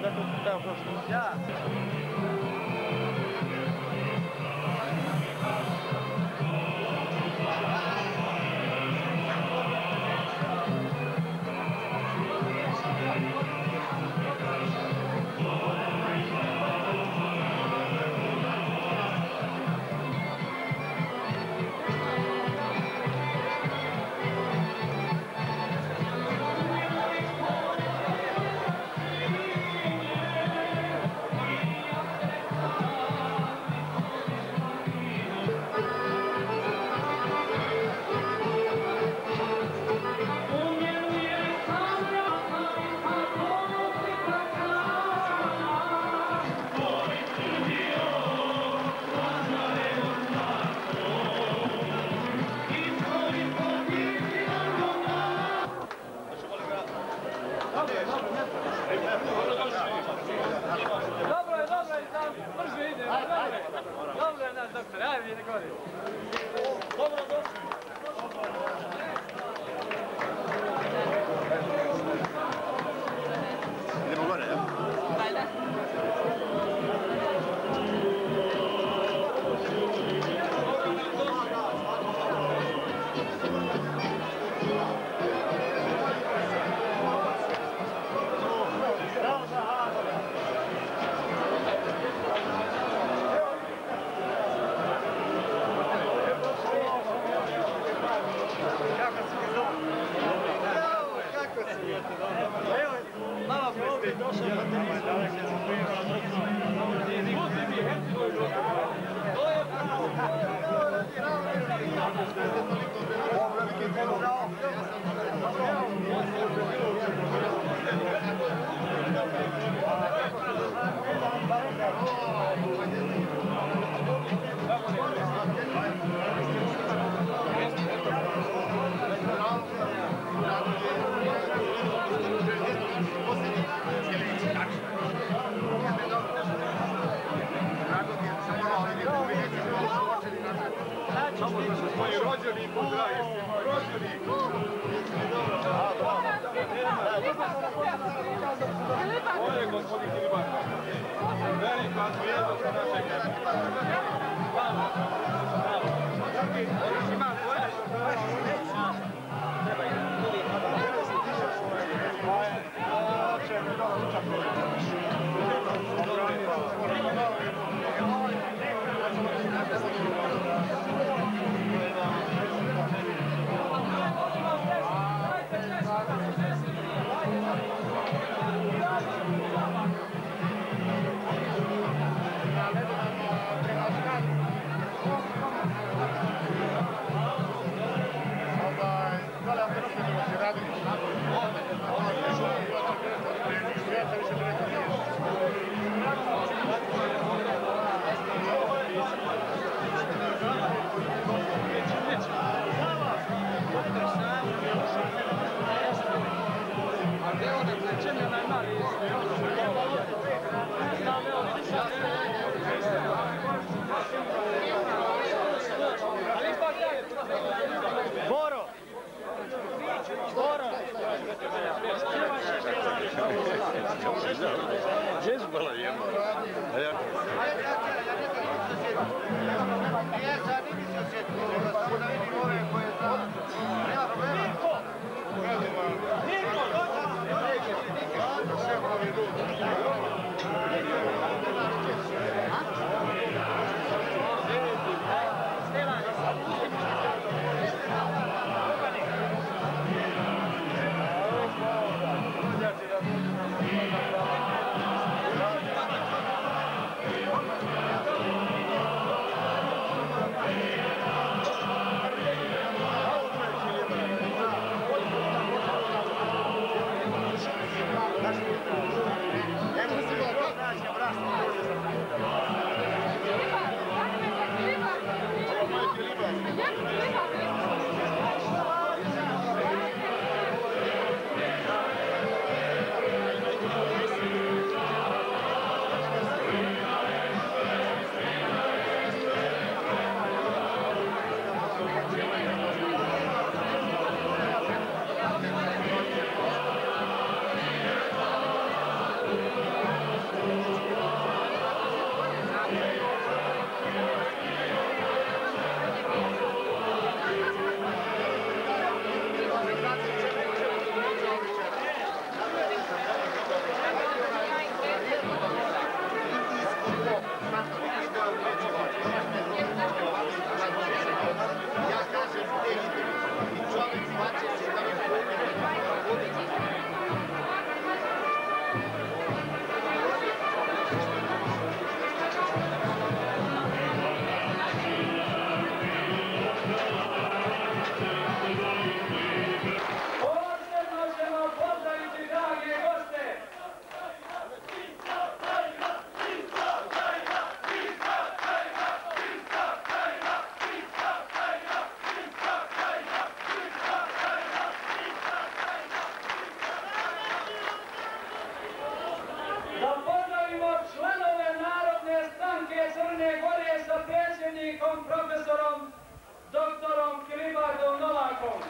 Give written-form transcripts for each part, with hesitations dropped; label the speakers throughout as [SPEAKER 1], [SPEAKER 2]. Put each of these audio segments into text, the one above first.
[SPEAKER 1] Zato tamo prošlo. Ja.
[SPEAKER 2] velikom profesorom, doktorom Kilibardom Novakom.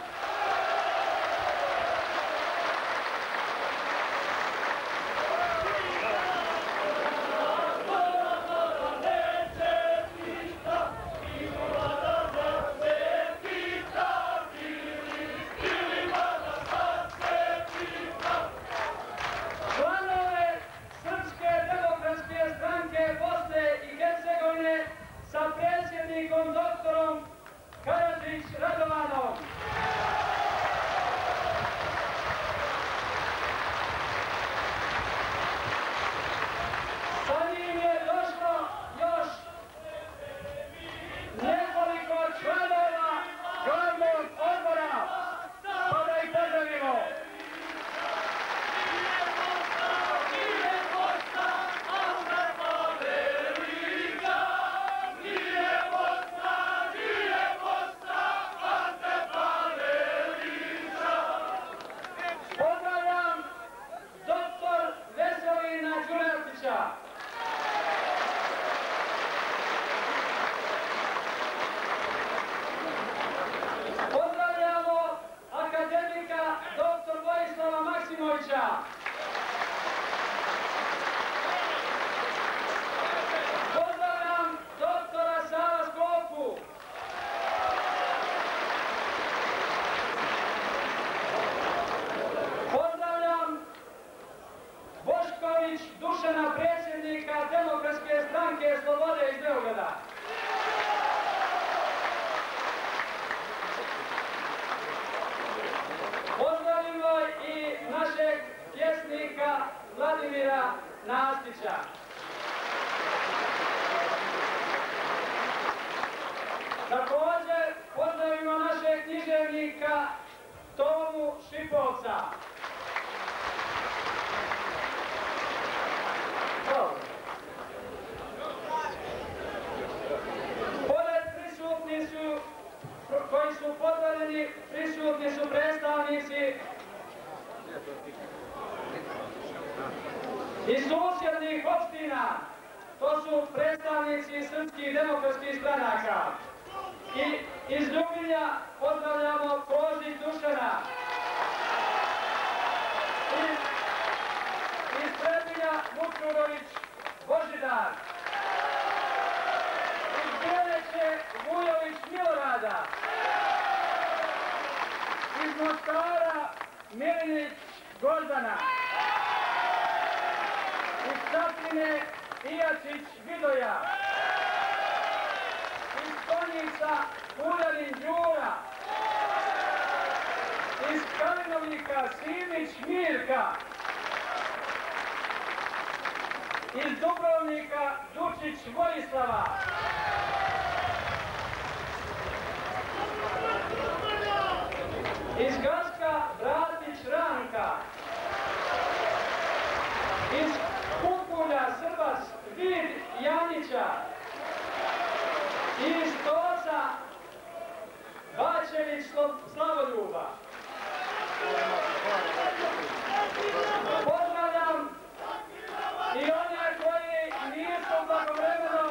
[SPEAKER 2] Sa predsjednikom doktorom Karadžić Radovanom. Sa njim je došlo još nekoliko članova glavnog odbora, pa da ih pozdravimo. Pozdravljamo akademika dr. Vojislava Maksimovića. Pozdravljam doktora Sava Skopu. Pozdravljam Bošković Dušana, predsjednika Demokratske stranke Slobode iz Beograda. Pozdravimo i našeg pjesnika Vladimira Nastića. Također pozdravimo našeg književnika Tomu Šipovca. Pored prisutni su, koji su pozdravljeni, prisutni su predstavnici iz susjednih opština. To su predstavnici srpskih demokratskih stranaka. I iz Ljubinja pozdravljamo Kožić Dušana. Iz Trebinja Vučurović Božidar. Iz Bjeleće Vujović Milorada. Iz Mostara Milinić Gordana. Iz Čapline Ijačić Vidoja. Iz Konjica Uljanin Đura. Iz Kalinovnika Simić Mirka. Iz Dubrovnika Dučić Vojislava. Iz Gaska Bratić Ranka. Iz Kukulja Srbac Vid Janića. Iz Toca Bačević Slavoljuba. Pozdravljam i one koji nisu blagovremeno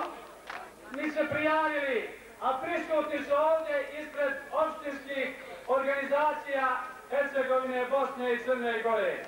[SPEAKER 2] ni se prijavili, a prisutni su ovdje ispred opštinskih organizacija Hercegovine, Bosne i Crne Gore.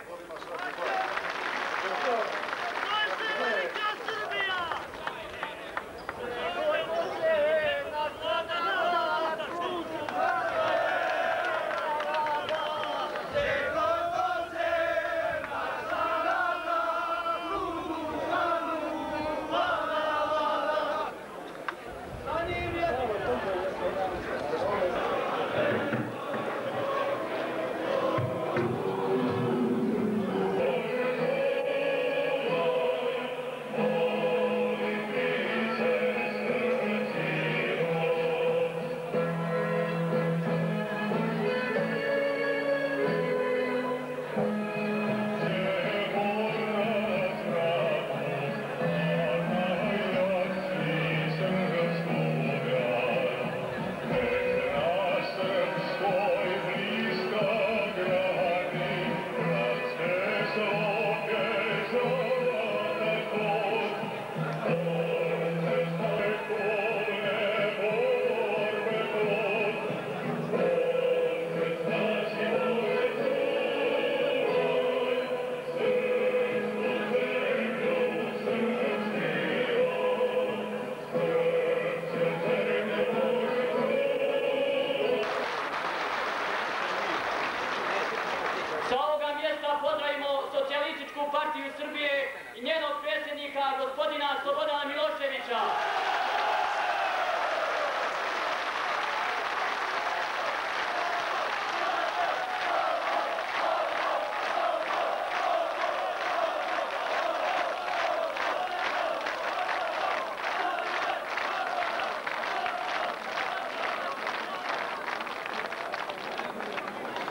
[SPEAKER 3] i njenog predsjednika, gospodina Slobodana Miloševića.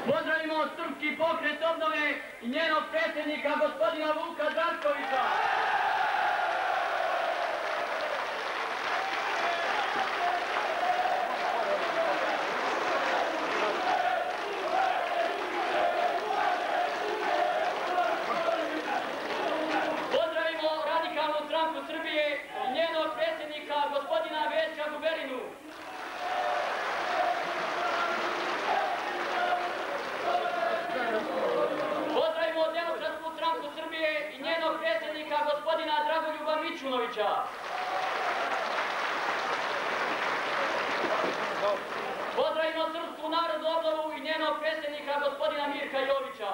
[SPEAKER 3] Pozdravimo Srpski pokret obnove i njenog predsjednika, gospodina Vuka Draškovića. Pozdravimo Radikalnu stranku Srbije i njenog predsjednika, gospodina Veljka Guberinu. Pozdravimo Demokratsku stranku Srbije i njenog predsjednika, gospodina Dragoljuba Mićunovića. Pozdravimo Srpsku narodnu obnovu i njenog predsjednika, gospodina Mirka Jovića.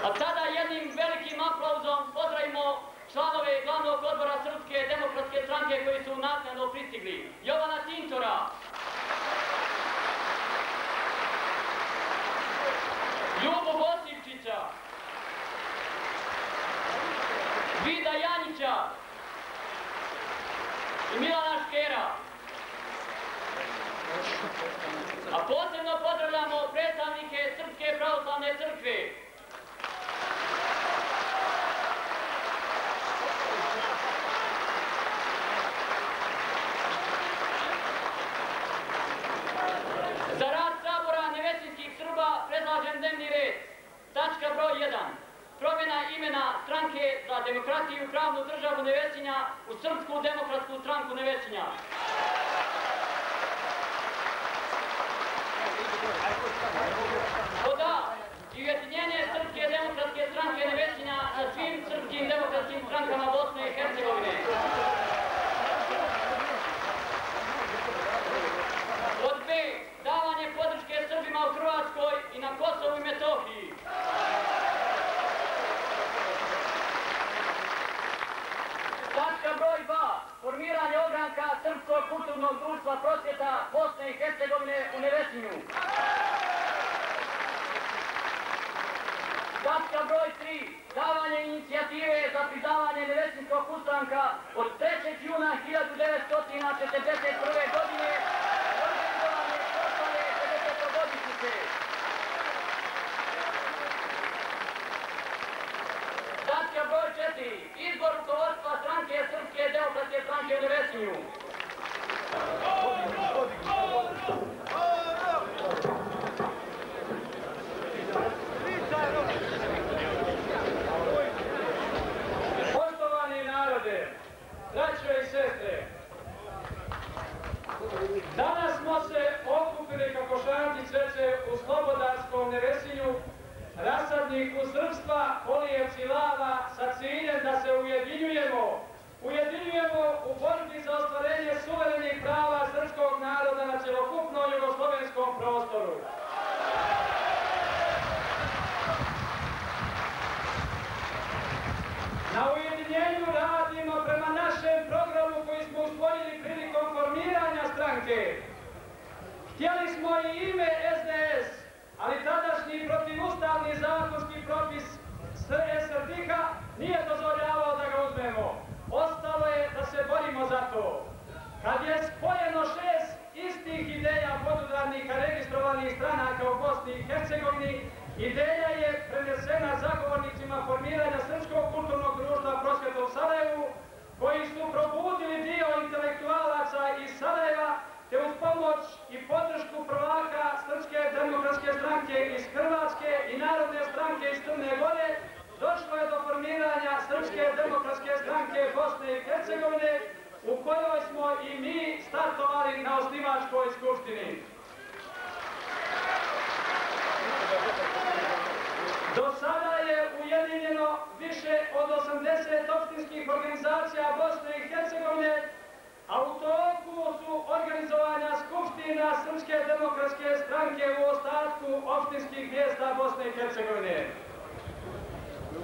[SPEAKER 3] A sada jednim velikim aplauzom pozdravimo članove glavnog odbora Srpske demokratske stranke koji su naknadno pristigli. Jovana Tintora, Ljubu Bosivčića, Vida Janjića i Milana Škera. A posebno pozdravljamo predstavnike Srpske pravoslavne crkve. Za rad Sabora nevećinskih Srba predlažem dnevni red. Tačka broj 1. Promjena imena stranke za demokratiju i pravnu državu Nevesinja u Srpsku demokratsku stranku Nevesinja. Pod A. Ujedinjenje Srpske demokratske stranke Nevesinja na svim srpskim demokratskim strankama Bosne i Hercegovine. Pod B. Davanje podrške Srbima u Hrvatskoj i na Kosovu i Metohiji. Tačka broj 2. Formiranje ogranka Srpskog kulturnog društva prosvjeta Bosne i Hercegovine u Nevesinju. Tačka broj 3. Davanje inicijative za priznavanje Nevesinskog ustanka od 3. juna 1941. godine. Tačka broj 4. Izbor rukovodstva stranke Srpske demokratske stranke u Nevesinju. Poštovani narode, braćo i sestre, danas smo se okupili kako Šantić reče u slobodarskom Nevesinju, rasadniku srpstva, Kolijevci lava, sa ciljem da se ujedinjujemo u borbi za ostvarenje suverenih prava srpskog naroda na celokupnom jugoslovenskom prostoru. Na ujedinjenju radimo prema našem programu koji smo usvojili prilikom formiranja stranke. Htjeli smo i ime SDS, ali tadašnji protivustavni zakonski propis SRDH nije dozvoljavao da ga uzmemo. Ostalo je da se borimo za to. Kad je spojeno 6 istih ideja podudarnika registrovanih stranaka u Bosni i Hercegovini, ideja je prenesena zagovornicima formiranja Srpskog kulturnog društva prosvjeta u Sarajevu, koji su probudili dio intelektualaca iz Sarajeva, te uz pomoć i podršku prvaka Srpske demokratske stranke iz Hrvatske i Narodne stranke iz Crne Gore, došlo je do formiranja Srpske demokratske stranke Bosne i Hercegovine, u kojoj smo i mi startovali na osnivačkoj skupštini. Do sada je ujedinjeno više od 80 opštinskih organizacija Bosne i Hercegovine, a u toku su organizovanja skupština Srpske demokratske stranke u ostatku opštinskih mjesta Bosne i Hercegovine.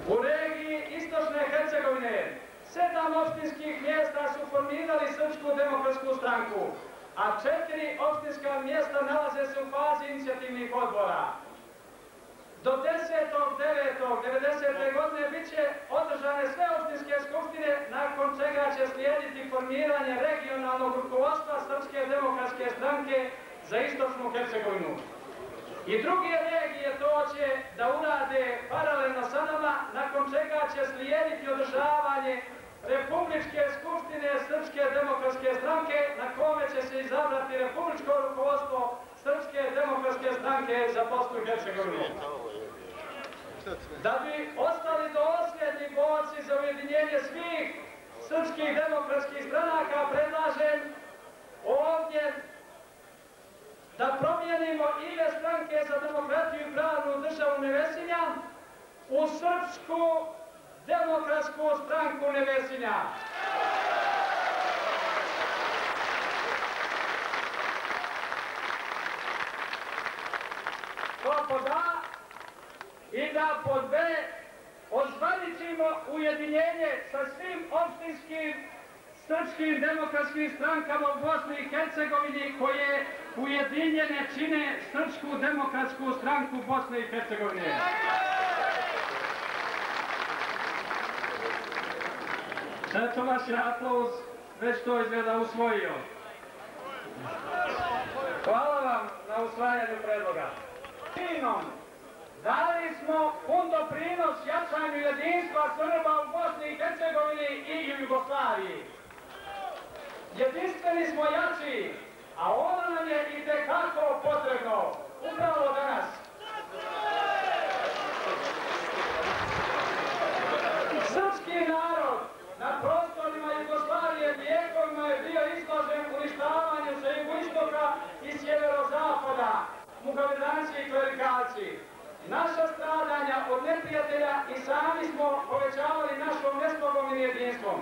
[SPEAKER 3] U regiji Istočne Hercegovine 7 opštinskih mjesta su formirali Srpsku demokratsku stranku, a 4 opštinska mjesta nalaze se u fazi inicijativnih odbora. Do 10.9.1990. godine bit će održane sve opštinske skupštine, nakon čega će slijediti formiranje regionalnog rukovodstva Srpske demokratske stranke za Istočnu Hercegovinu. I druge regije to će da urade paralelno sa nama, nakon čega će slijediti održavanje Republičke skupštine Srpske demokratske stranke, na kome će se izabrati republičko rukovodstvo Srpske demokratske stranke za Bosnu i Hercegovinu. Da bi ostali dosljedni borci za ujedinjenje svih srpskih demokratskih stranaka, predlažem ovdje da promijenimo ime Stranke za demokratiju i pravnu državu Nevesinja u Srpsku demokratsku stranku Nevesinja. To pod A. I da pod B ozvaničimo ujedinjenje sa svim opštinskim srpskim demokratskim strankama u Bosni i Hercegovini koje ujedinjene čine Srpsku demokratsku stranku Bosne i Hercegovine. Eto vaš je aplauz, već to izgleda usvojio. Hvala vam na usvajanju predloga. Dali smo pun doprinos jačanju jedinstva Srba u Bosni i Hercegovini i u Jugoslaviji. Jedinstveni smo jači, a ono nam je itekako potrebno, upravo danas. Srpski narod na prostorima Jugoslavije vijekovima je bio izložen uništavanju sa jugoistoka i sjeverozapada, muhamedanci i klerikalci. Naša stradanja od neprijatelja i sami smo povećavali našom neslogom i jedinstvom.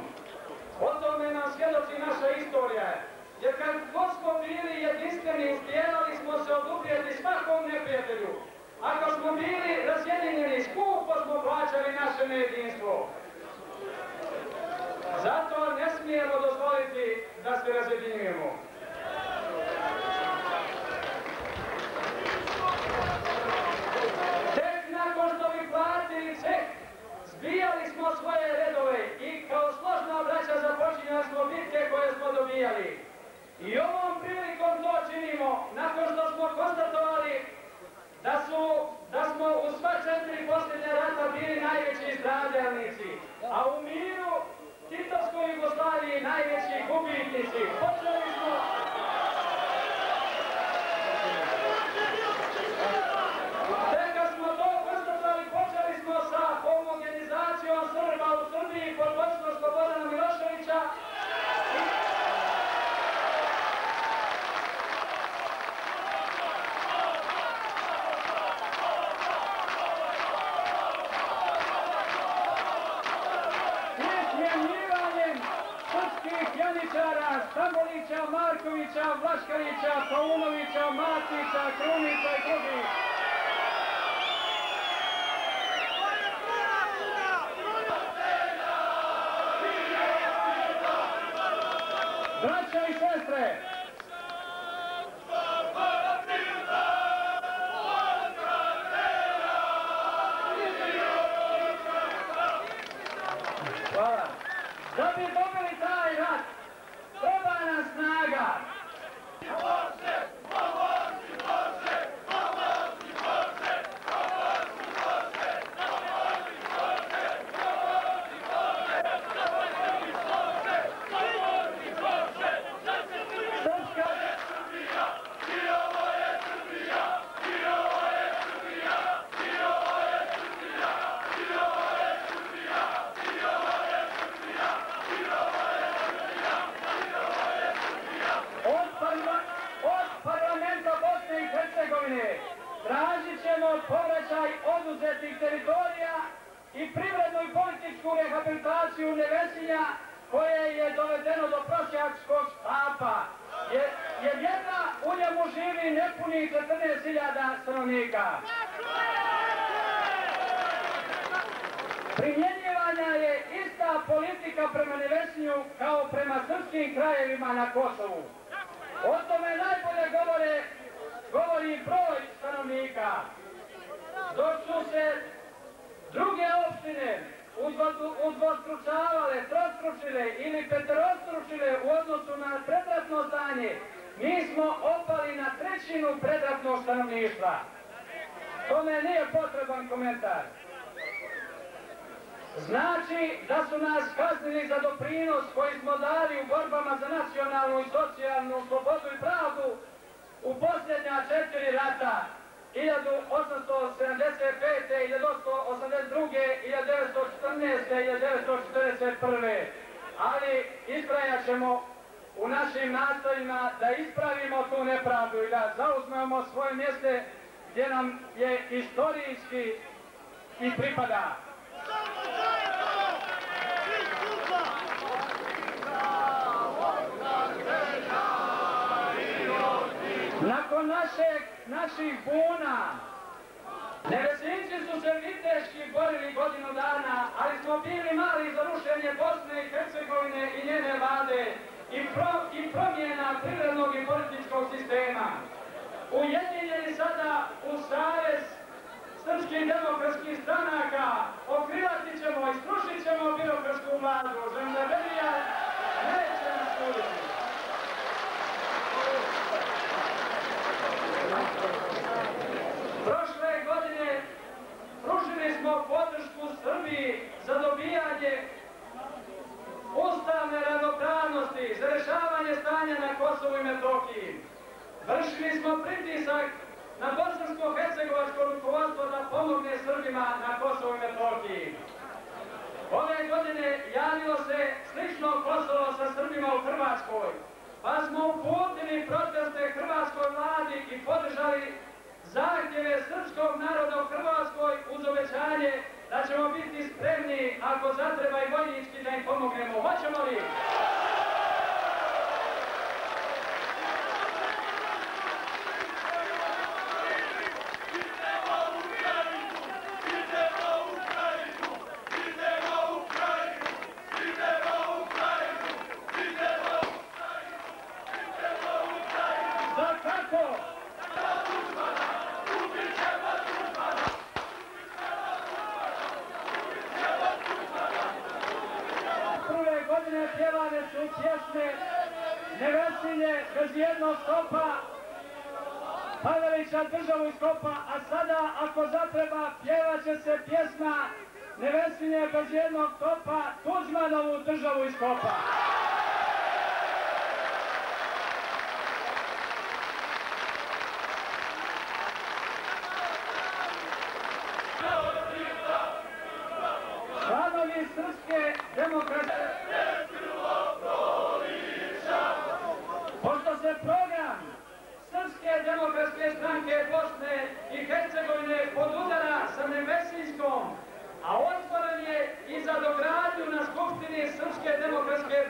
[SPEAKER 3] O tome nam svjedoči naša istorija. Jer kad god smo bili jedinstveni, uspjevali smo se oduprijeti svakom neprijatelju. Ako smo bili razjedinjeni, skupo smo plaćali naše nejedinstvo. Zato ne smijemo dozvoliti da se razjedinjujemo. Zbijali smo svoje redove i kao složna braća započinjali smo bitke koje smo dobijali. I ovom prilikom to činimo nakon što smo konstatovali da smo u sva 4 posljednja rata bili najveći stradalnici, a u miru Titovskoj Jugoslaviji najveći gubitnici. Počeli smo sa homogenizacijom Srba u Srbiji pod vodstvom Slobodana Miloševića. I smjenjivanjem srpskih janičara Stambolića, Markovića, Vlaškarića, Paunovića, Matića, Krunića i drugih. Braća i sestre, hvala. Da bi dobili taj rat, treba nam snaga. Tražit ćemo povraćaj oduzetih teritorija i privrednu i političku rehabilitaciju Nevesinja
[SPEAKER 2] koje je dovedeno do prosjačkog štapa, jer jedna u njemu živi nepunih 14.000 stanovnika. Primjenjivanja je ista politika prema Nevesinju kao prema srpskim krajevima na Kosovu. O tome najbolje govori broj stanovnika. Dok su se druge opštine udvostručavale, trostručile ili peterostručile u odnosu na predratno stanje, mi smo opali na 1/3 predratnog stanovništva. Tome nije potreban komentar. Znači da su nas kaznili za doprinos koji smo dali u borbama za nacionalnu i socijalnu slobodu i pravdu u posljednja 4 rata, 1875. 1882. 1914. 1941. Ali ispravljat ćemo u našim nastojima da ispravimo tu nepravdu i da zauzmemo svoje mjeste gdje nam je istorijski i pripada. Nakon naših buna, Nevesinci su se viteški borili godinu dana, ali smo bili mali za rušenje Bosne i Hercegovine i njene vlade i promjena privrednog i političkog sistema. Ujedinjeni sada u savez srpskih demokratskih stranaka, okrivati ćemo i srušit ćemo birokratsku vladu. Žandarmerija neće nas suditi. Prošle godine pružili smo podršku Srbiji za dobijanje ustavne ravnopravnosti, za rješavanje stanja na Kosovu i Metohiji. Vršili smo pritisak na bosansko-hercegovačko rukovodstvo da pomogne Srbima na Kosovu i Metohiji. Ove godine javilo se slično Kosovo sa Srbima u Hrvatskoj, pa smo uputili proteste hrvatskoj vladi i podržali zahtjeve srpskog naroda u Hrvatskoj uz obećanje da ćemo biti spremni ako zatreba i vojnički da im pomognemo. Hoćemo li? Pjevane su pjesme Nevesinje bez jednog stopa, Pavelića državu iz kopa, a sada ako zatreba pjevat će se pjesma Nevesinje bez jednog topa, Tuđmanovu državu iz kopa. Članovi Srpske demokratske program Srpske demokratske stranke Bosne i Hercegovine podudara sa Nevesinskom, a otvoren je i za dogradnju na Skupštini Srpske demokratske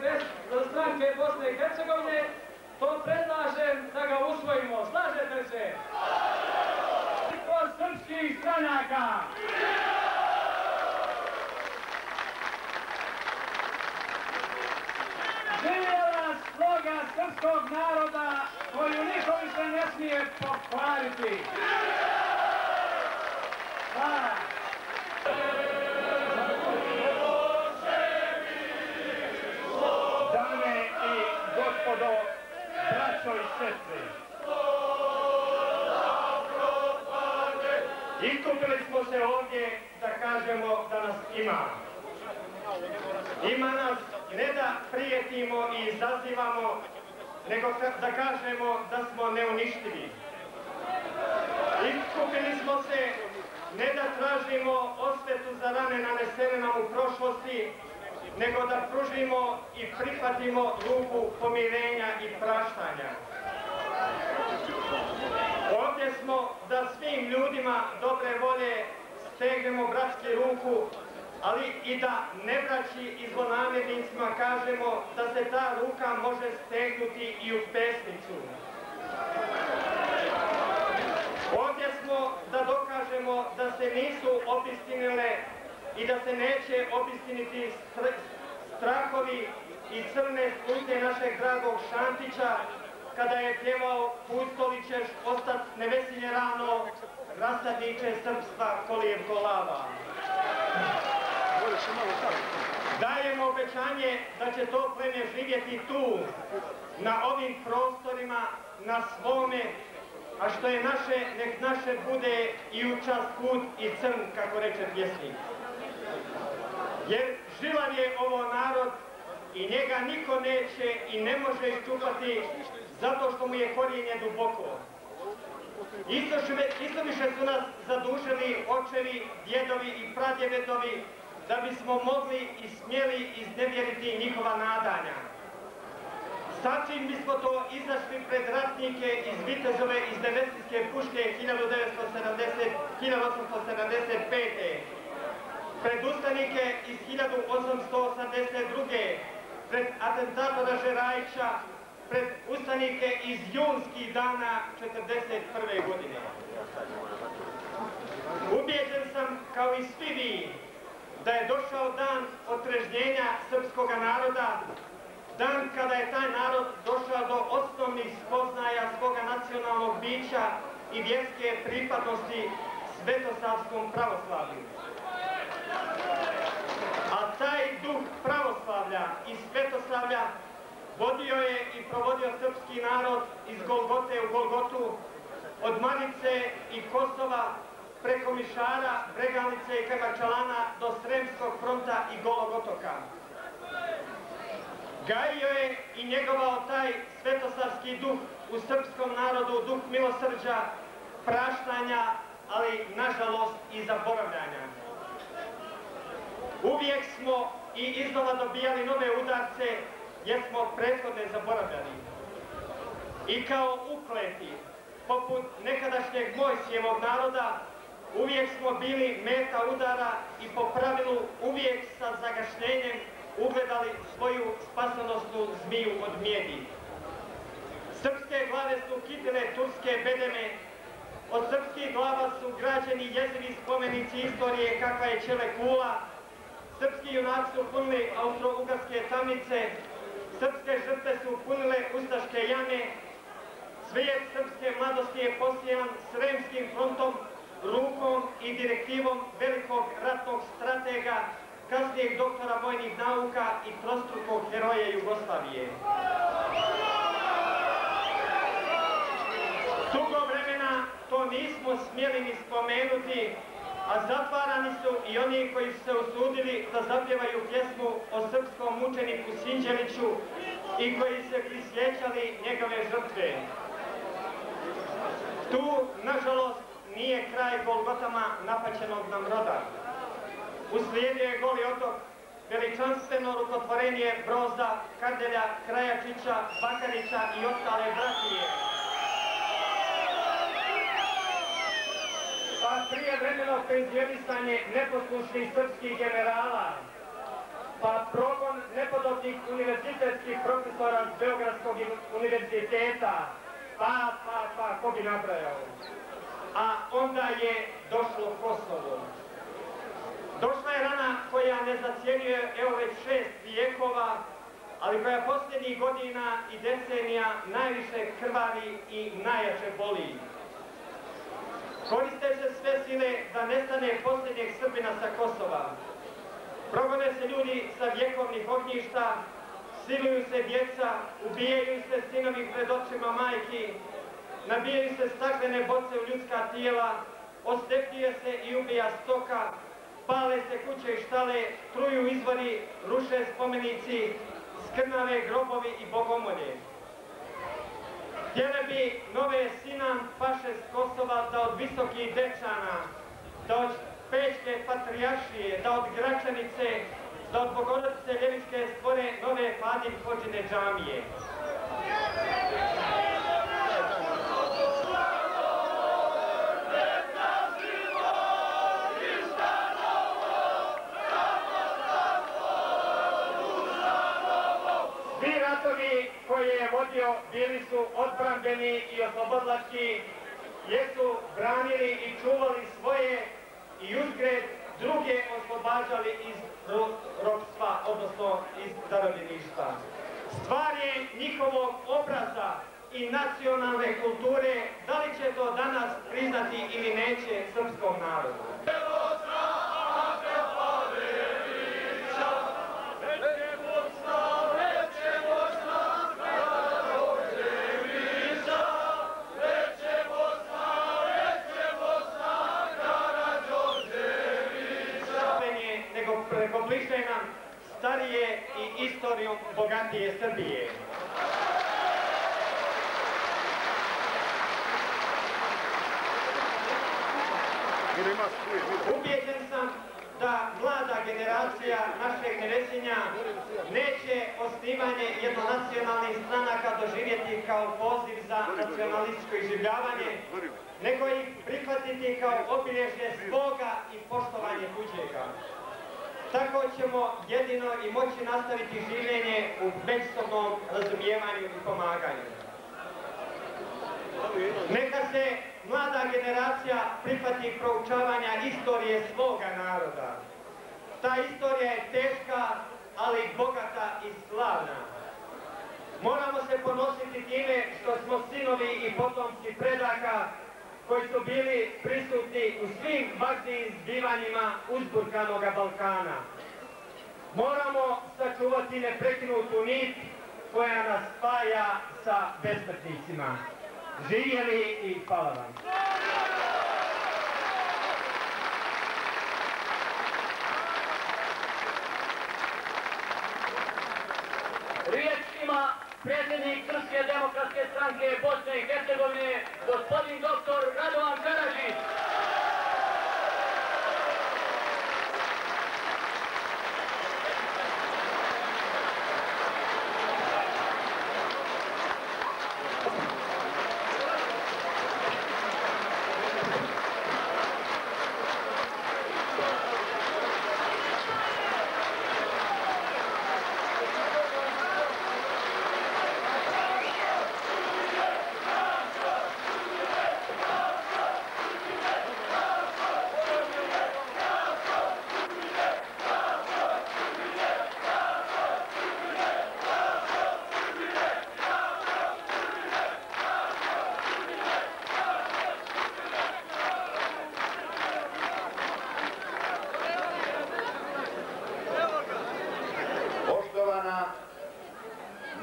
[SPEAKER 2] stranke Bosne i Hercegovine, to predlažem da ga usvojimo. Slažete se? Srpskih stranaka! Živjela sloga srpskog naroda koju niko više ne smije pokvariti. Hvala. Dame i gospodo, braćo i sestre, iskupili smo se ovdje da kažemo da nas ima. Ima nas ne da prijetimo i izazivamo, nego da kažemo da smo neuništivi. Iskupili smo se ne da tražimo osvetu za rane nanesene nam u prošlosti, nego da pružimo i prihvatimo ruku pomirenja i praštanja. Ovdje smo da svim ljudima dobre volje stegnemo bratski ruku
[SPEAKER 3] ali i da nebraći i zlonamjernicima kažemo da se ta ruka može stegnuti i u pesnicu. Ovdje smo da dokažemo da se nisu obistinile i da se neće obistiniti strahovi i crne slute našeg dragog Šantića kada je pjevao "Pustoli ćeš ostat nevesinje rano, rasadniče srpstva kolijevko lava". Dajemo obećanje da će to pleme živjeti tu, na ovim prostorima, na svome, a što je naše, nek naše bude i učast kud i crn, kako reče pjesnik. Jer žilav je ovo narod i njega niko neće i ne može iščupati zato što mu je korijenje duboko. Isto više su nas zadužili očevi, djedovi i pradjevedovi da bismo mogli i smjeli iznevjeriti njihova nadanja. Sačim bismo to izašli pred ratnike iz Vitezove iz Nevesinske puške 1875. Pred ustanike iz 1882. Pred atentatora Žerajića, pred ustanike iz junskih dana 1941. godine. Ubijeđen sam, kao i svi vi, da je došao dan otrežnjenja srpskoga naroda, dan kada je taj narod došao do osnovnih spoznaja svoga nacionalnog bića i vjerske pripadnosti svetosavskom pravoslavlju. A taj duh pravoslavlja i svetoslavlja vodio je i provodio srpski narod iz Golgote u Golgotu, od Marice i Kosova, preko Mišara, Bregalnice i Kajmakčalana do Sremskog fronta i Golog otoka. Gajio je i njegovao taj svetosavski duh u srpskom narodu, duh milosrđa, praštanja, ali nažalost i zaboravljanja. Uvijek smo i iznova dobijali nove udarce jer smo prethodne zaboravljali. I kao ukleti, poput nekadašnjeg Mojsijevog naroda, uvijek smo bili meta udara i po pravilu uvijek sa zagašnjenjem ugledali svoju spasonosnu zmiju od mijedi. Srpske glave su kitile turske bedeme, od srpskih glava su građeni jezivi spomenici istorije kakva je Ćele kula, srpski junaci su punili austro-ugarske tamnice, srpske žrtve su punile ustaške jame, svijet srpske mladosti je posijan Sremskim frontom, rukom i direktivom velikog ratnog stratega, kasnijeg doktora vojnih nauka i trostrukog heroja Jugoslavije. Dugo vremena to nismo smjeli ni spomenuti, a zatvarani su i oni koji su se usudili da zapjevaju pjesmu o srpskom mučeniku Sinđeliću i koji se prisjećali njegove žrtve. Tu, nažalost, nije kraj Golgotama napaćenog nam roda. Uslijedio je Goli otok, veličanstveno rukotvorenje Broza, Kardelja, Krajačića, Bakarića i ostale bratije. Pa prijevremeno penzionisanje neposlušnih srpskih generala, pa progon nepodobnih univerzitetskih profesora s Beogradskog univerziteta, pa, ko bi nabrajao. A onda je došlo Kosovo. Došla je rana koja ne zacjenjuje evo već 6 vijekova, ali koja posljednjih godina i decenija najviše krvari i najjače boli. Koriste se sve sile da nestane posljednjeg Srbina sa Kosova. Progone se ljudi sa vjekovnih ognjišta, siluju se djeca, ubijaju se sinovi pred očima majki, nabijaju se staklene boce u ljudska tijela, ostepljuje se i ubija stoka, pale se kuće i štale, truju izvori, ruše spomenici, skrnave grobovi i bogomolje. Htjeli bi nove sinan paše s Kosova da od visokih dečana, da od Pečke patrijaršije, da od Gračanice, da od Bogorodice Ljeviške stvore nove Fadil Hodžine džamije.
[SPEAKER 2] Ratovi koje je vodio bili su odbrambeni i oslobodilački, jesu branili i čuvali svoje i uzgred druge oslobađali iz ropstva, odnosno iz zarobljeništva. Stvar je njihovog obraza i nacionalne kulture, da li će to danas priznati ili neće srpskom narodu. Prekopliše nam starije i istorijom bogatije Srbije. Ubijeđen sam da mlada generacija našeg Nevesinja neće osnivanje jednonacionalnih stranaka doživjeti kao poziv za nacionalističko iživljavanje, nego ih prihvatiti kao obilježje svoga i poštovanje tuđega. Tako ćemo jedino i moći nastaviti življenje u međusobnom razumijevanju i pomaganju. Neka se mlada generacija prihvati proučavanja istorije svoga naroda. Ta istorija je teška, ali bogata i slavna. Moramo se ponositi time što smo sinovi i potomci predaka koji su bili prisutni u svim važnijim zbivanjima uzburkanog Balkana. Moramo sačuvati neprekinutu nit koja nas spaja sa besmrtnicima. Živjeli i hvala vam.
[SPEAKER 4] Riječ ima predsjednik Srpske demokratske stranke Bosne i Hercegovine, gospodin doktor Radovan Karadžić.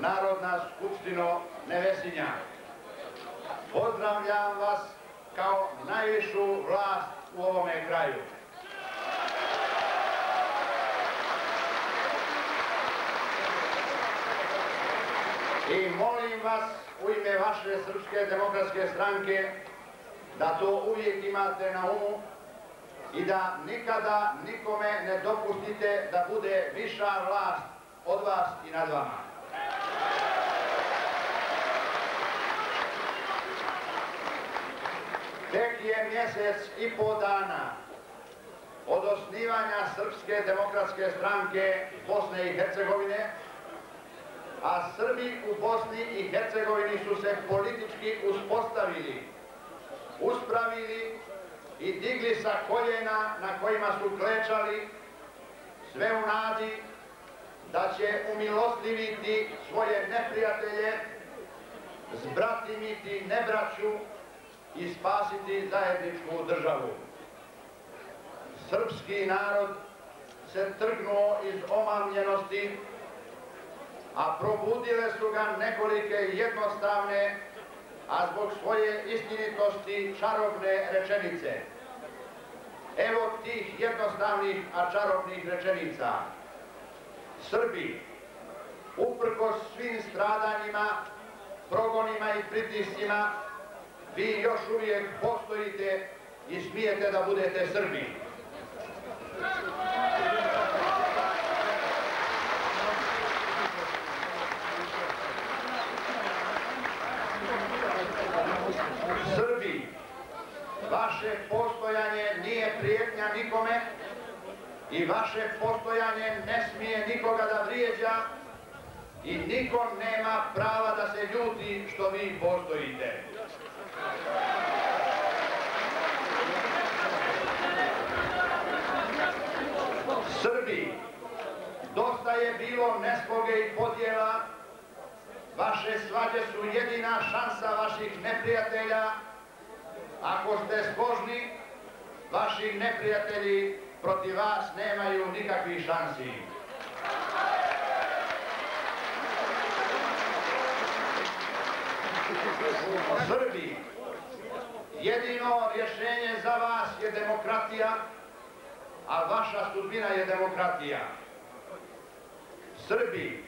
[SPEAKER 5] Narodna skupštino Nevesinja, pozdravljam vas kao najvišu vlast u ovome kraju. I molim vas u ime vaše Srpske demokratske stranke da to uvijek imate na umu i da nikada nikome ne dopustite da bude viša vlast od vas i nad vama. Tek je mjesec i pol dana od osnivanja Srpske demokratske stranke Bosne i Hercegovine, a Srbi u Bosni i Hercegovini su se politički uspostavili, uspravili i digli sa koljena na kojima su klečali, sve u nadi da će umilostiviti svoje neprijatelje, zbratimiti nebraću i spasiti zajedničku državu. Srpski narod se trgnuo iz omamljenosti, a probudile su ga nekolike jednostavne, a zbog svoje istinitosti čarobne rečenice. Evo tih jednostavnih, a čarobnih rečenica. Srbi, uprkos svim stradanjima, progonima i pritiscima, vi još uvijek postojite i smijete da budete Srbi. Srbi, vaše postojanje nije prijetnja nikome i vaše postojanje ne smije nikoga da vrijeđa, i niko nema prava da se ljuti što vi postojite. Srbi, dosta je bilo nesloge i podjela, vaše svađe su jedina šansa vaših neprijatelja. Ako ste složni, vaši neprijatelji protiv vas nemaju nikakvih šansi. Srbi, jedino rješenje za vas je demokratija, a vaša sudbina je demokratija. Srbi,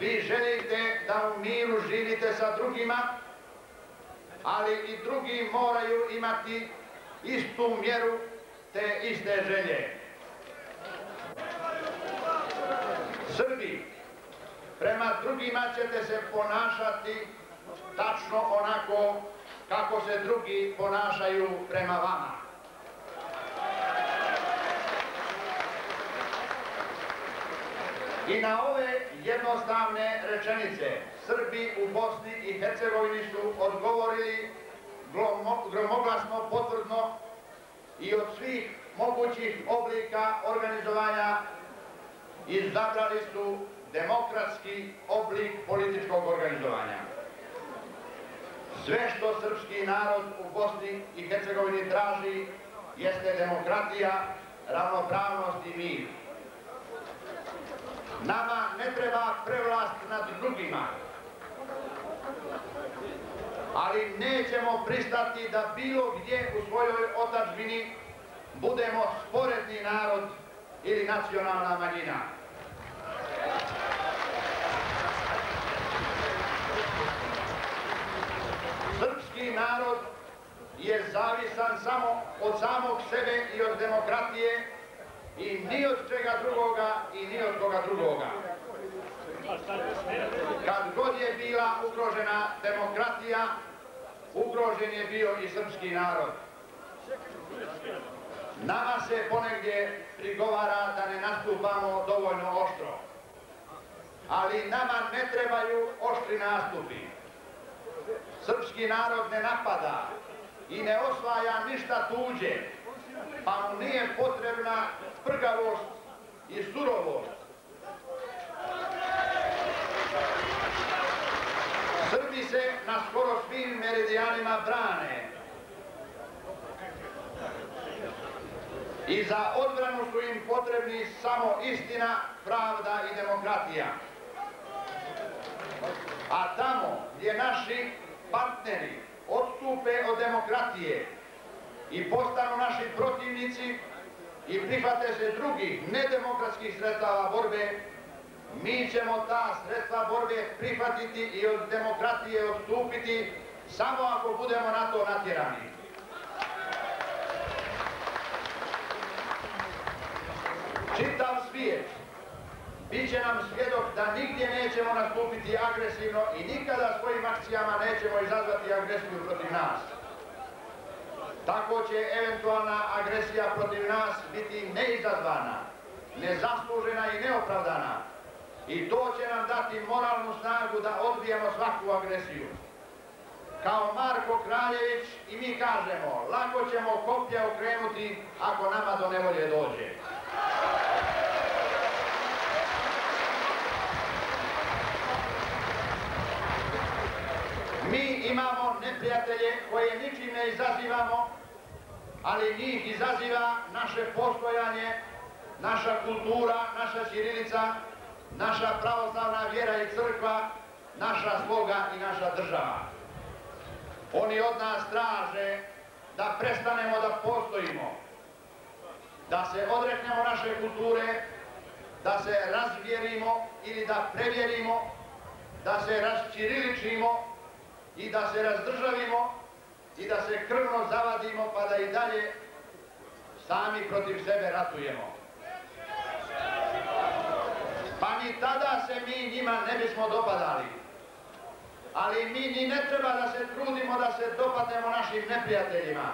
[SPEAKER 5] vi želite da u miru živite sa drugima, ali i drugi moraju imati istu mjeru te iste želje. Srbi, prema drugima ćete se ponašati tačno onako kako se drugi ponašaju prema vama. I na ove jednostavne rečenice Srbi u Bosni i Hercegovini su odgovorili gromoglasno, potvrdno i od svih mogućih oblika organizovanja izabrali su demokratski oblik političkog organizovanja. Sve što srpski narod u Bosni i Hercegovini traži jeste demokratija, ravnopravnost i mir. Nama ne treba prevlast nad drugima, ali nećemo pristati da bilo gdje u svojoj otadžbini budemo sporedni narod ili nacionalna manjina. Srpski narod je zavisan samo od samog sebe i od demokratije i ni od čega drugoga i ni od koga drugoga. Kad god je bila ugrožena demokratija, ugrožen je bio i srpski narod. Nama se ponegdje prigovara da ne nastupamo dovoljno oštro, ali nama ne trebaju oštri nastupi. Srpski narod ne napada i ne osvaja ništa tuđe, pa mu nije potrebna prgavost i surovost. Srbi se na skoro svim meridijanima brane i za odbranu su im potrebni samo istina, pravda i demokratija. A tamo gdje naši partneri odstupe od demokratije i postanu naši protivnici i prihvate se drugih nedemokratskih sredstava borbe, mi ćemo ta sredstva borbe prihvatiti i od demokratije odstupiti samo ako budemo na to natjerani. Čitav svijet bit će nam svjedok da nigdje nećemo nastupiti agresivno i nikada svojim akcijama nećemo izazvati agresiju protiv nas. Tako će eventualna agresija protiv nas biti neizazvana, nezaslužena i neopravdana. I to će nam dati moralnu snagu da odbijemo svaku agresiju. Kao Marko Kraljević i mi kažemo, lako ćemo koplja okrenuti ako nama do nevolje dođe. Mi imamo neprijatelje koje ničim ne izazivamo, ali njih izaziva naše postojanje, naša kultura, naša ćirilica, naša pravoslavna vjera i crkva, naša sloga i naša država. Oni od nas traže da prestanemo da postojimo, da se odreknemo naše kulture, da se razvjerimo ili da prevjerimo, da se rašćiriličimo i da se razdržavimo i da se krvno zavadimo pa da i dalje sami protiv sebe ratujemo. Pa ni tada se mi njima ne bismo dopadali. Ali mi ni ne treba da se trudimo da se dopadnemo našim neprijateljima.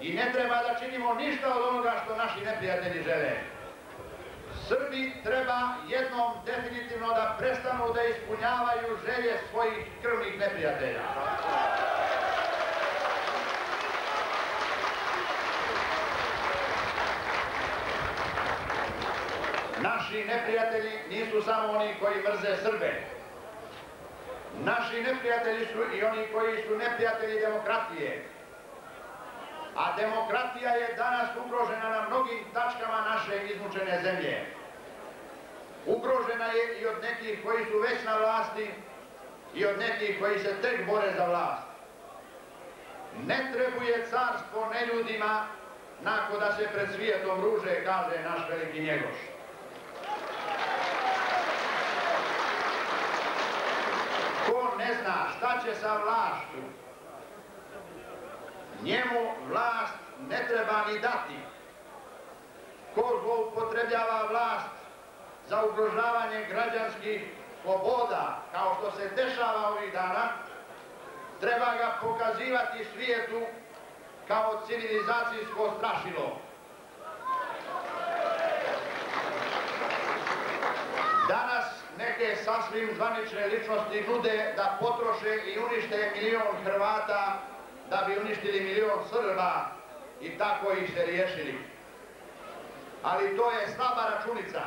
[SPEAKER 5] I ne treba da činimo ništa od onoga što naši neprijatelji žele. Srbi treba jednom definitivno da prestanu da ispunjavaju želje svojih krvnih neprijatelja. Naši neprijatelji nisu samo oni koji mrze Srbe. Naši neprijatelji su i oni koji su neprijatelji demokratije. A demokratija je danas ugrožena na mnogim tačkama naše izmučene zemlje. Ugrožena je i od nekih koji su već na vlasti i od nekih koji se tek bore za vlast. Ne trebuje carstvo neljudima nakon da se pred svijetom ruže, kaže naš veliki Njegoš. Ko ne zna šta će sa vlašću, njemu vlast ne treba ni dati. Ko zloupotrebljava vlast za ugrožavanje građanskih sloboda, kao što se dešava ovih dana, treba ga pokazivati svijetu kao civilizacijsko strašilo. Danas neke sasvim zvanične ličnosti nude da potroše i unište milion Hrvata da bi uništili milion Srba i tako ih se riješili. Ali to je slaba računica.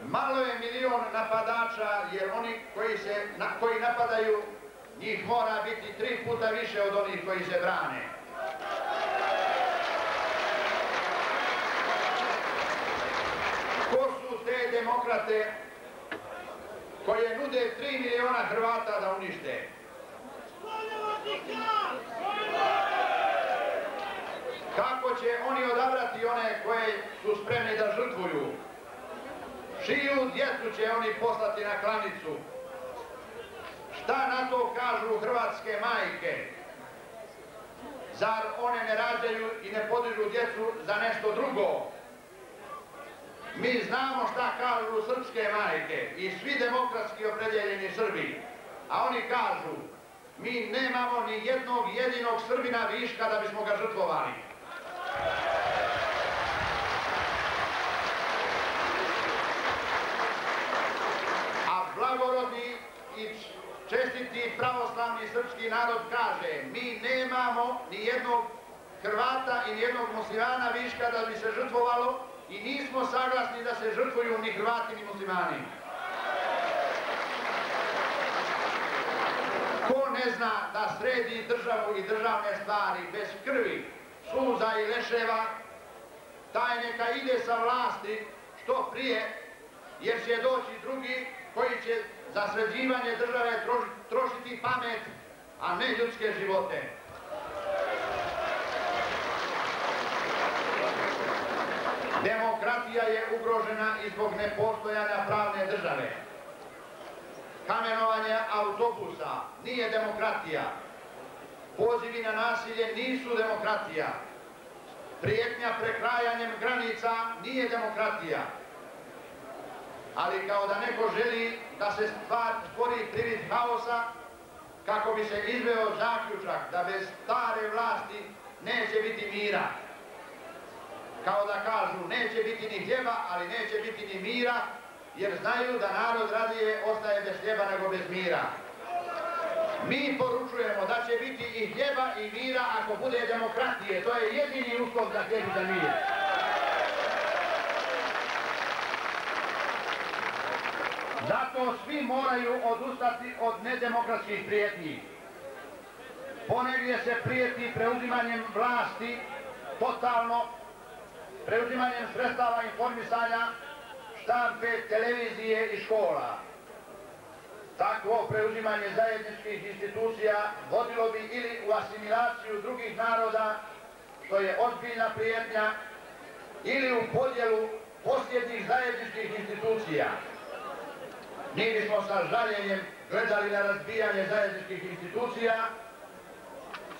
[SPEAKER 5] Malo je milion napadača jer oni koji napadaju, njih mora biti 3 puta više od onih koji se brane. Ko su te demokrate koje nude 3 miliona Hrvata da unište? Kako će oni odabrati one koje su spremni da žrtvuju? Čiju djecu će oni poslati na klanicu? Šta na to kažu hrvatske majke? Zar one ne rađaju i ne podižu djecu za nešto drugo? Mi znamo šta kažu srpske majke i svi demokratski opredjeljeni Srbi. A oni kažu, mi nemamo ni jednog jedinog Srbina viška da bismo ga žrtvovali. A blagorodni i čestiti pravoslavni srpski narod kaže, mi nemamo ni jednog Hrvata i ni jednog muslimana viška da bi se žrtvovalo i nismo saglasni da se žrtvuju ni Hrvati ni muslimani. Ko ne zna da sredi državu i državne stvari bez krvi, suza i leševa, taj neka ide sa vlasti što prije, jer će doći drugi koji će za sređivanje države trošiti pamet, a ne ljudske živote. Demokratija je ugrožena i zbog nepostojanja pravne države. Kamenovanje autobusa nije demokratija. Pozivi na nasilje nisu demokratija. Prijetnja prekrajanjem granica nije demokratija. Ali kao da neko želi da se stvori privid haosa, kako bi se izveo zaključak da bez stare vlasti neće biti mira. Kao da kažu, neće biti ni hljeba, ali neće biti ni mira, jer znaju da narod radije ostaje bez hljeba nego bez mira. Mi poručujemo da će biti i hljeba i mira ako bude demokratije. To je jedini uslov za hljeb i za mir. Zato svi moraju odustati od nedemokratskih prijetnji. Ponegdje se prijeti preuzimanjem vlasti, totalno, preuzimanjem sredstava informisanja, štampe, televizije i škola. Takvo preuzimanje zajedničkih institucija vodilo bi ili u asimilaciju drugih naroda, što je ozbiljna prijetnja, ili u podjelu posljednjih zajedničkih institucija. Mi bismo sa žaljenjem gledali na razbijanje zajedničkih institucija,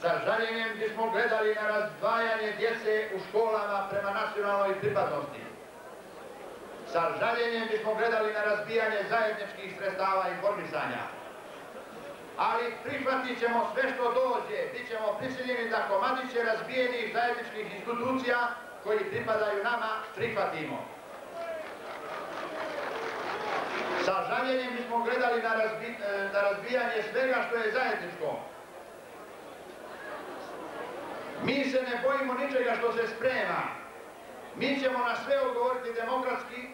[SPEAKER 5] sa žaljenjem bismo gledali na razdvajanje djece u školama prema nacionalnoj pripadnosti. Sa žaljenjem bismo gledali na razbijanje zajedničkih sredstava informisanja. Ali prihvatit ćemo sve što dođe, bit ćemo prisiljeni da komadiće razbijenih zajedničkih institucija koji pripadaju nama prihvatimo. Sa žaljenjem bismo gledali na razbijanje svega što je zajedničko. Mi se ne bojimo ničega što se sprema. Mi ćemo na sve odgovoriti demokratski,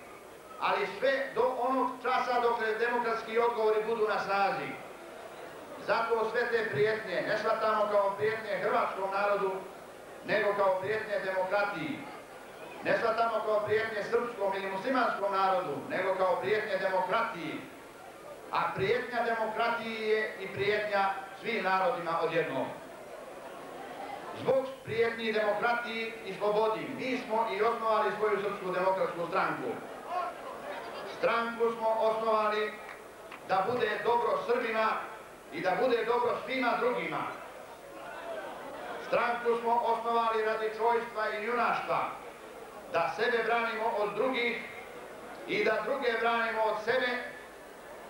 [SPEAKER 5] ali sve do onog časa dok demokratski odgovori budu na snazi. Zato sve te prijetnje ne shvatamo kao prijetnje hrvatskom narodu, nego kao prijetnje demokratiji. Ne shvatamo kao prijetnje srpskom ili muslimanskom narodu, nego kao prijetnje demokratiji. A prijetnja demokratiji je i prijetnja svim narodima odjednom. Zbog prijetnji demokratiji i slobodi mi smo i osnovali svoju Srpsku demokratsku stranku. Stranku smo osnovali da bude dobro Srbima i da bude dobro svima drugima. Stranku smo osnovali radi čojstva i junaštva, da sebe branimo od drugih i da druge branimo od sebe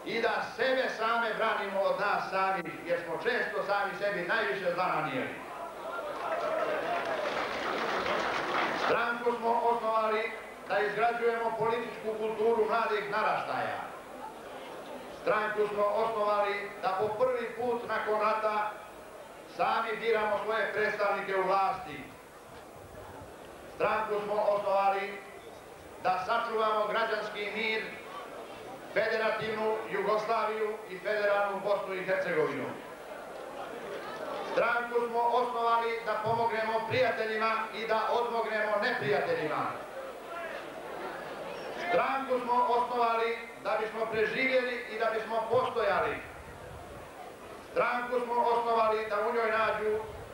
[SPEAKER 5] i da sebe same branimo od nas samih, jer smo često sami sebi najviše zla nanijeli. Stranku smo osnovali da izgrađujemo političku kulturu mladih naraštaja. Stranku smo osnovali da po prvi put nakon rata sami biramo svoje predstavnike u vlasti. Stranku smo osnovali da sačuvamo građanski mir, federativnu Jugoslaviju i federalnu Bosnu i Hercegovinu. Stranku smo osnovali da pomognemo prijateljima i da odmognemo neprijateljima. Stranku smo osnovali da bismo preživjeli i da bismo postojali. Stranku smo osnovali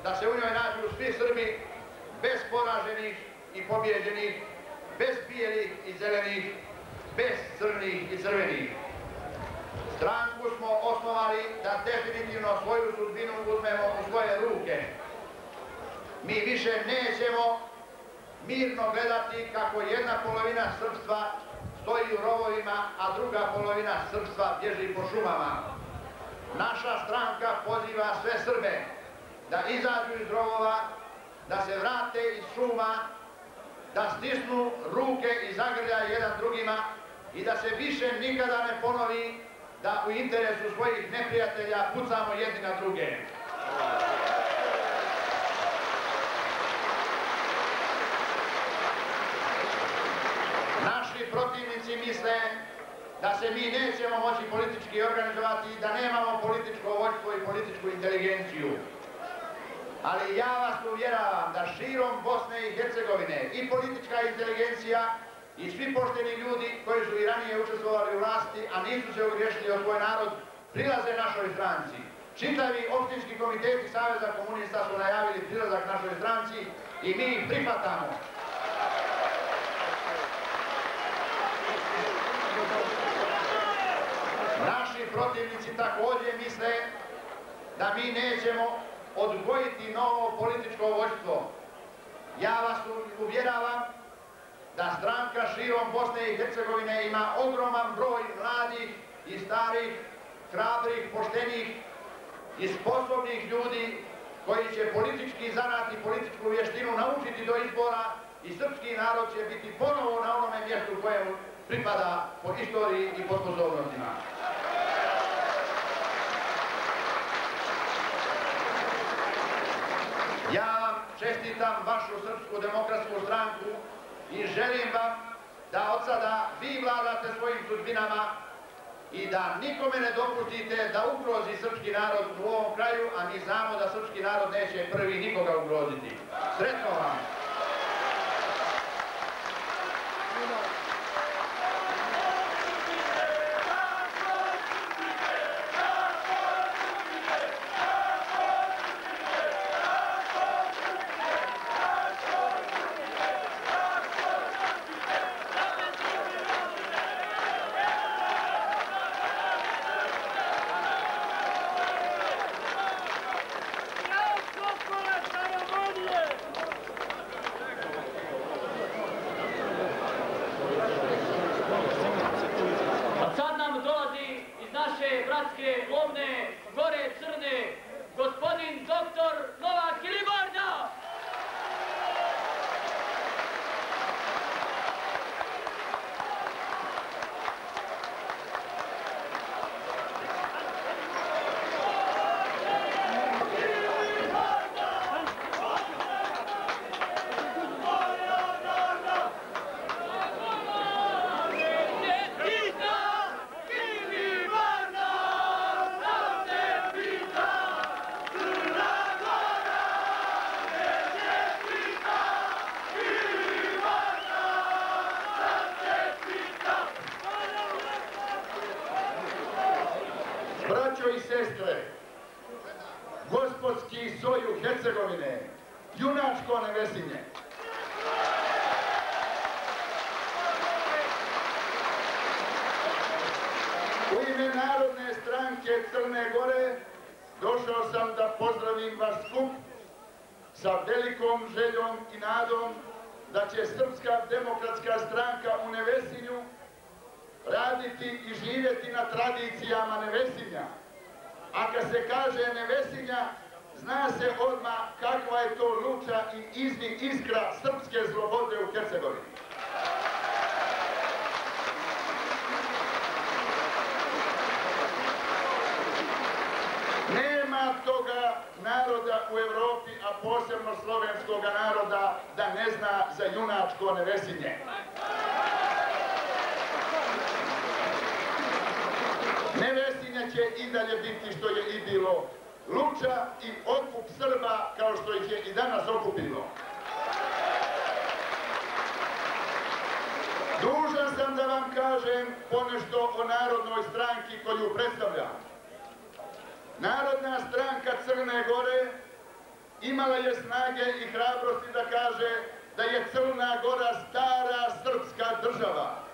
[SPEAKER 5] da se u njoj nađu svi Srbi, bez poraženih i pobjeđenih, bez bijelih i zelenih, bez crnih i crvenih. Stranku smo osnovali da definitivno svoju sudbinu uzmemo u svoje ruke. Mi više nećemo mirno gledati kako jedna polovina srpstva stoji u rovovima, a druga polovina srpstva bježi po šumama. Naša stranka poziva sve Srbe da izađu iz rovova, da se vrate iz šuma, da stisnu ruke i zagrljaju jedan drugima i da se više nikada ne ponovi da u interesu svojih neprijatelja pucamo jedni na druge. Naši protivnici misle da se mi nećemo moći politički organizovati i da nemamo političko vođstvo i političku inteligenciju. Ali ja vas uvjeravam da širom Bosne i Hercegovine i politička inteligencija i svi pošteni ljudi koji su i ranije učestvovali u vlasti, a nisu se ogriješili o svoj narod, prilaze našoj stranci. Čitavi opštinski komiteti Saveza komunista su najavili prilazak našoj stranci i mi ih prihvatamo. Naši protivnici također misle da mi nećemo odgojiti novo političko vođstvo. Ja vas uvjeravam da stranka širom Bosne i Hercegovine ima ogroman broj mladih i starih, hrabrih, poštenih i sposobnih ljudi koji će politički zanat i političku vještinu naučiti do izbora i srpski narod će biti ponovo na onome mjestu kojemu pripada po istoriji i po sposobnostima. Ja vam čestitam vašu Srpsku demokratsku stranku i želim vam da od sada vi vladate svojim sudbinama i da nikome ne dopustite da ugrozi srpski narod u ovom kraju, a mi znamo da srpski narod neće prvi nikoga ugroziti. Sretno vam!
[SPEAKER 4] Bratske, Lovne, Gore Crne, gospodin doktor Novak Ilibarda.
[SPEAKER 5] braćo i sestre, gospodski soju Hercegovine, junačko Nevesinje. U ime Narodne stranke Crne Gore došao sam da pozdravim vaš skup sa velikom željom i nadom da će Srpska demokratska stranka u Nevesinju raditi i živjeti na tradicijama Nevesinja. A kad se kaže Nevesinja, zna se odmah kakva je to luča i iskra srpske slobode u Hercegovini. Nema toga naroda u Evropi, a posebno slovenskog naroda, da ne zna za junačko Nevesinje. Nevesinje će i dalje biti što je i bilo luča i otkup Srba kao što ih je i danas okupilo. Dužan sam da vam kažem ponešto o Narodnoj stranki koju predstavljam. Narodna stranka Crne Gore imala je snage i hrabrosti da kaže da je Crna Gora stara srpska država.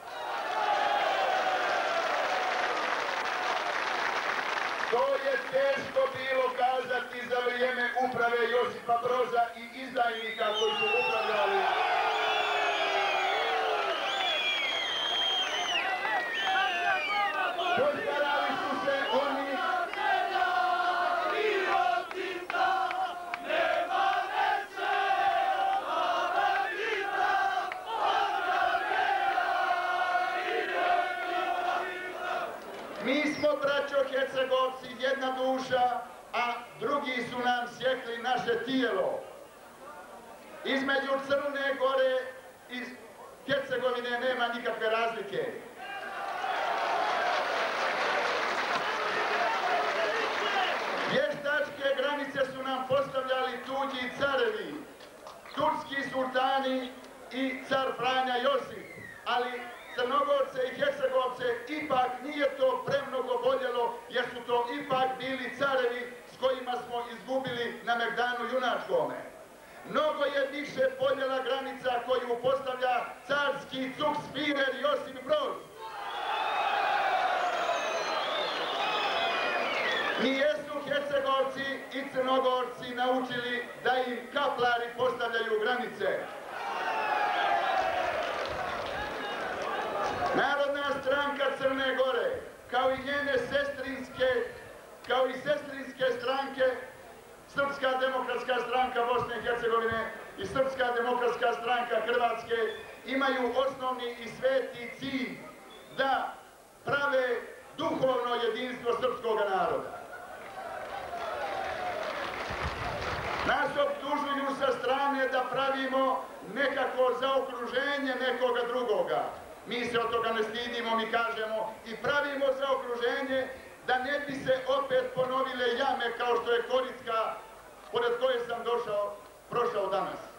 [SPEAKER 5] To je teško bilo kazati za vrijeme uprave Josipa Broza i izdajnika koji su upravljali. Postarali su se oni Mi smo, braćo Hercegovci, jedna duša, a drugi su nam sjekli naše tijelo. Između Crne Gore i Hercegovine nema nikakve razlike. Vještačke granice su nam postavljali tuđi carevi, turski sultani i car Franja Josip, ali Crnogorce i Hercegovce ipak nije to premnogo boljelo, jer su to ipak bili carevi s kojima smo izgubili na Megdanu junačkome. Mnogo je više boljela granica koju postavlja carski cukspirer Josip Broz. Nijesu Hercegovci i Crnogorci naučili da im kaplari postavljaju granice. Narodna stranka Crne Gore, kao i njene sestrinske stranke, Srpska demokratska stranka Bosne i Hercegovine i Srpska demokratska stranka Hrvatske, imaju osnovni i sveti cilj da prave duhovno jedinstvo srpskog naroda. Nas optužuju sa strane da pravimo nekako zaokruženje nekoga drugoga. Mi se od toga ne stidimo, mi kažemo i pravimo zaokruženje da ne bi se opet ponovile jame kao što je Koricka, pored koje sam prošao danas.